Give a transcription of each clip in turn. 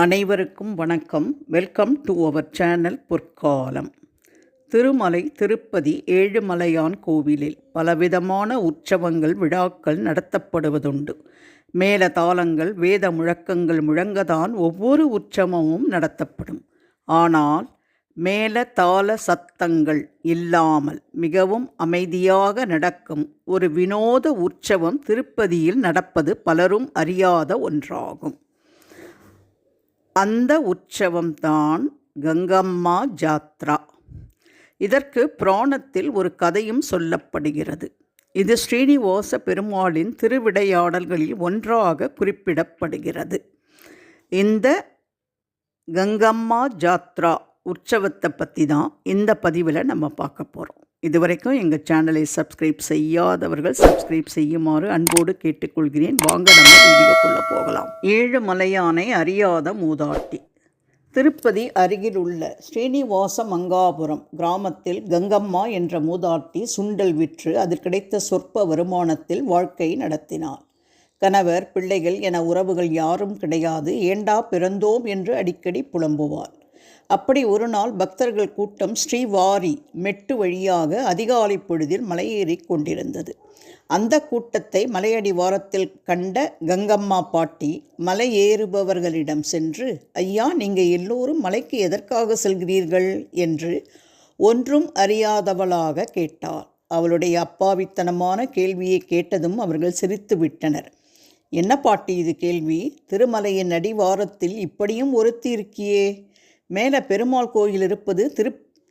அனைவருக்கும் வணக்கம். Welcome to our channel பொற்காலம். திருமலை திருப்பதி ஏழுமலையான் கோவிலில் பலவிதமான உற்சவங்கள் விழாக்கள் நடத்தப்படுவதுண்டு. மேல தாளங்கள் வேத முழக்கங்கள் முழங்கதான் ஒவ்வொரு உற்சவமும் நடத்தப்படும். ஆனால் மேல தாள சத்தங்கள் இல்லாமல் மிகவும் அமைதியாக நடக்கும் ஒரு வினோத உற்சவம் திருப்பதியில் நடப்பது பலரும் அறியாத ஒன்றாகும். அந்த உற்சவம்தான் கங்கம்மா ஜாத்ரா. இதற்கு புராணத்தில் ஒரு கதையும் சொல்லப்படுகிறது. இது ஸ்ரீனிவாச பெருமாளின் திருவிடையாடல்களில் ஒன்றாக குறிப்பிடப்படுகிறது. இந்த கங்கம்மா ஜாத்ரா உற்சவத்தை பற்றி தான் இந்த பதிவில் நம்ம பார்க்க போகிறோம். இதுவரைக்கும் எங்கள் சேனலை சப்ஸ்கிரைப் செய்யாதவர்கள் சப்ஸ்கிரைப் செய்யுமாறு அன்போடு கேட்டுக்கொள்கிறேன். வாங்க நம்ம வீடியோக்குள்ளே போகலாம். ஏழுமலையானை அறியாத மூதாட்டி. திருப்பதி அருகில் உள்ள ஸ்ரீனிவாச மங்காபுரம் கிராமத்தில் கங்கம்மா என்ற மூதாட்டி சுண்டல் விற்று அதில் கிடைத்த சொற்ப வருமானத்தில் வாழ்க்கை நடத்தினார். கணவர் பிள்ளைகள் என உறவுகள் யாரும் கிடையாது. ஏண்டா பிறந்தோம் என்று அடிக்கடி புலம்புவார். அப்படி ஒரு நாள் பக்தர்கள் கூட்டம் ஸ்ரீவாரி மெட்டு வழியாக அதிகாலை பொழுதில் மலையேறி கொண்டிருந்தது. அந்த கூட்டத்தை மலையடிவாரத்தில் கண்ட கங்கம்மா பாட்டி மலையேறுபவர்களிடம் சென்று, ஐயா, நீங்கள் எல்லோரும் மலைக்கு எதற்காக செல்கிறீர்கள் என்று ஒன்றும் அறியாதவளாக கேட்டாள். அவளுடைய அப்பாவித்தனமான கேள்வியை கேட்டதும் அவர்கள் சிரித்து விட்டனர். என்ன பாட்டி இது கேள்வி? திருமலையின் அடிவாரத்தில் இப்படியும் ஒருத்தி இருக்கியே. மேலே பெருமாள் கோயில் இருப்பது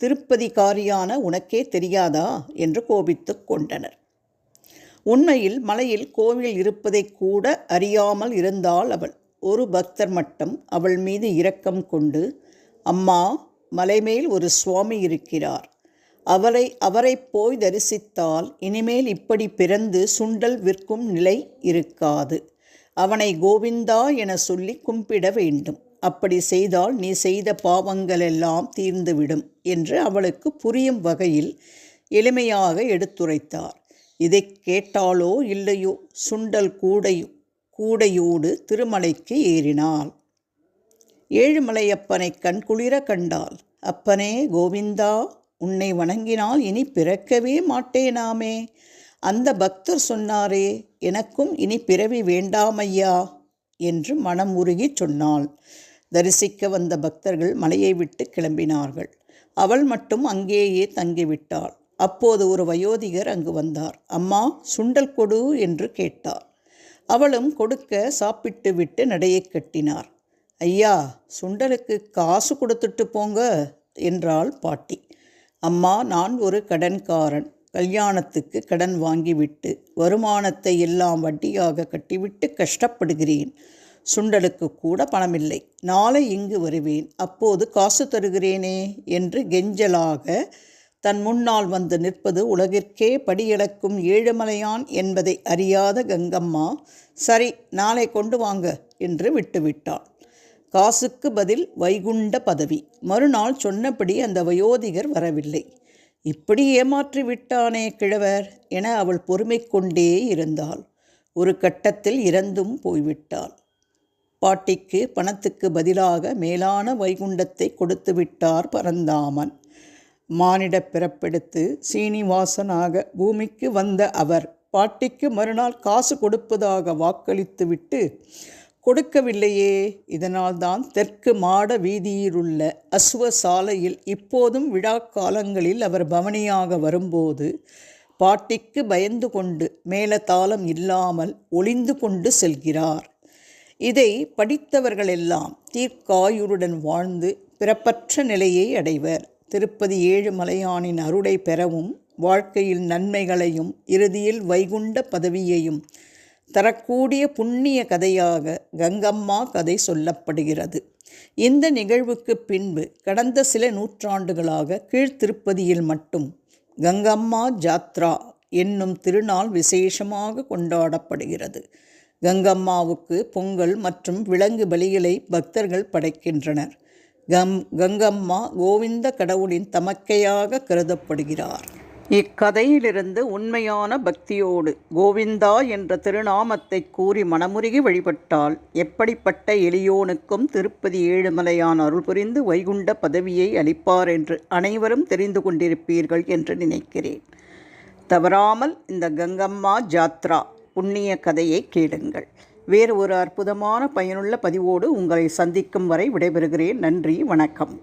திருப்பதிகாரியான உனக்கே தெரியாதா என்று கோபித்து கொண்டனர். உண்மையில் மலையில் கோவில் இருப்பதை கூட அறியாமல் இருந்தாள் அவள். ஒரு பக்தர் மட்டும் அவள் மீது இரக்கம் கொண்டு, அம்மா, மலைமேல் ஒரு சுவாமி இருக்கிறார், அவரை போய் தரிசித்தால் இனிமேல் இப்படி பிறந்து சுண்டல் விற்கும் நிலை இருக்காது. அவனை கோவிந்தா என சொல்லி கும்பிட வேண்டும். அப்படி செய்தால் நீ செய்த பாவங்களெல்லாம் தீர்ந்துவிடும் என்று அவளுக்கு புரியும் வகையில் எளிமையாக எடுத்துரைத்தார். இதை கேட்டாலோ இல்லையோ சுண்டல் கூடையோடு திருமலைக்கு ஏறினாள். ஏழுமலையப்பனை கண்குளிர கண்டாள். அப்பனே கோவிந்தா, உன்னை வணங்கினால் இனி பிறக்கவே மாட்டேனாமே. அந்த பக்தர் சொன்னாரே, எனக்கும் இனி பிறவி வேண்டாமையா என்று மனம் உருகி சொன்னாள். தரிசிக்க வந்த பக்தர்கள் மலையை விட்டு கிளம்பினார்கள். அவள் மட்டும் அங்கேயே தங்கிவிட்டாள். அப்போது ஒரு வயோதிகர் அங்கு வந்தார். அம்மா, சுண்டல் கொடு என்று கேட்டார். அவளும் கொடுக்க சாப்பிட்டு விட்டு நடையை கட்டினார். ஐயா, சுண்டலுக்கு காசு கொடுத்துட்டு போங்க என்றாள் பாட்டி. அம்மா, நான் ஒரு கடன்காரன். கல்யாணத்துக்கு கடன் வாங்கிவிட்டு வருமானத்தை எல்லாம் வட்டியாக கட்டிவிட்டு கஷ்டப்படுகிறேன். சுண்டலுக்கு கூட பணமில்லை. நாளை இங்கு வருவேன், அப்போது காசு தருகிறேனே என்று கெஞ்சலாக தன் முன்னால் வந்து நிற்பது உலகிற்கே படியளக்கும் ஏழுமலையான் என்பதை அறியாத கங்கம்மா, சரி, நாளை கொண்டு வாங்க என்று விட்டுவிட்டாள். காசுக்கு பதில் வைகுண்ட பதவி. மறுநாள் சொன்னபடி அந்த வயோதிகர் வரவில்லை. இப்படி ஏமாற்றி விட்டானே கிழவர் என அவள் பொறுமை கொண்டே இருந்தாள். ஒரு கட்டத்தில் இறந்தும் போய்விட்டாள். பாட்டிக்கு பணத்துக்கு பதிலாக மேலான வைகுண்டத்தை கொடுத்து விட்டார் பரந்தாமன். மானிட பிறப்பெடுத்து சீனிவாசனாக பூமிக்கு வந்த அவர் பாட்டிக்கு மறுநாள் காசு கொடுப்பதாக வாக்களித்துவிட்டு கொடுக்கவில்லையே. இதனால்தான் தெற்கு மாட வீதியிலுள்ள அஸ்வ சாலையில் இப்போதும் விழா காலங்களில் அவர் பவனியாக வரும்போது பாட்டிக்கு பயந்து கொண்டு மேலதாளம் இல்லாமல் ஒளிந்து கொண்டு செல்கிறார். இதை படித்தவர்களெல்லாம் தீர்க்காயுருடன் வாழ்ந்து பிறப்பற்ற நிலையை அடைவர். திருப்பதி ஏழுமலையானின் அருளை பெறவும் வாழ்க்கையில் நன்மைகளையும் இறுதியில் வைகுண்ட பதவியையும் தரக்கூடிய புண்ணிய கதையாக கங்கம்மா கதை சொல்லப்படுகிறது. இந்த நிகழ்வுக்கு பின்பு கடந்த சில நூற்றாண்டுகளாக கீழ்த்திருப்பதியில் மட்டும் கங்கம்மா ஜாத்ரா என்னும் திருநாள் விசேஷமாக கொண்டாடப்படுகிறது. கங்கம்மாவுக்கு பொங்கல் மற்றும் விலங்கு பலிகளை பக்தர்கள் படைக்கின்றனர். கங்கம்மா கோவிந்த கடவுளின் தமக்கையாக கருதப்படுகிறார். இக்கதையிலிருந்து உண்மையான பக்தியோடு கோவிந்தா என்ற திருநாமத்தை கூறி மனமுருகி வழிபட்டால் எப்படிப்பட்ட எளியோனுக்கும் திருப்பதி ஏழுமலையான் அருள் புரிந்து வைகுண்ட பதவியை அளிப்பார் என்று அனைவரும் தெரிந்து கொண்டிருப்பீர்கள் என்று நினைக்கிறேன். தவறாமல் இந்த கங்கம்மா ஜாத்ரா புண்ணிய கதையை கேளுங்கள். வேறு ஒரு அற்புதமான பயனுள்ள பதிவோடு உங்களை சந்திக்கும் வரை விடைபெறுகிறேன். நன்றி, வணக்கம்.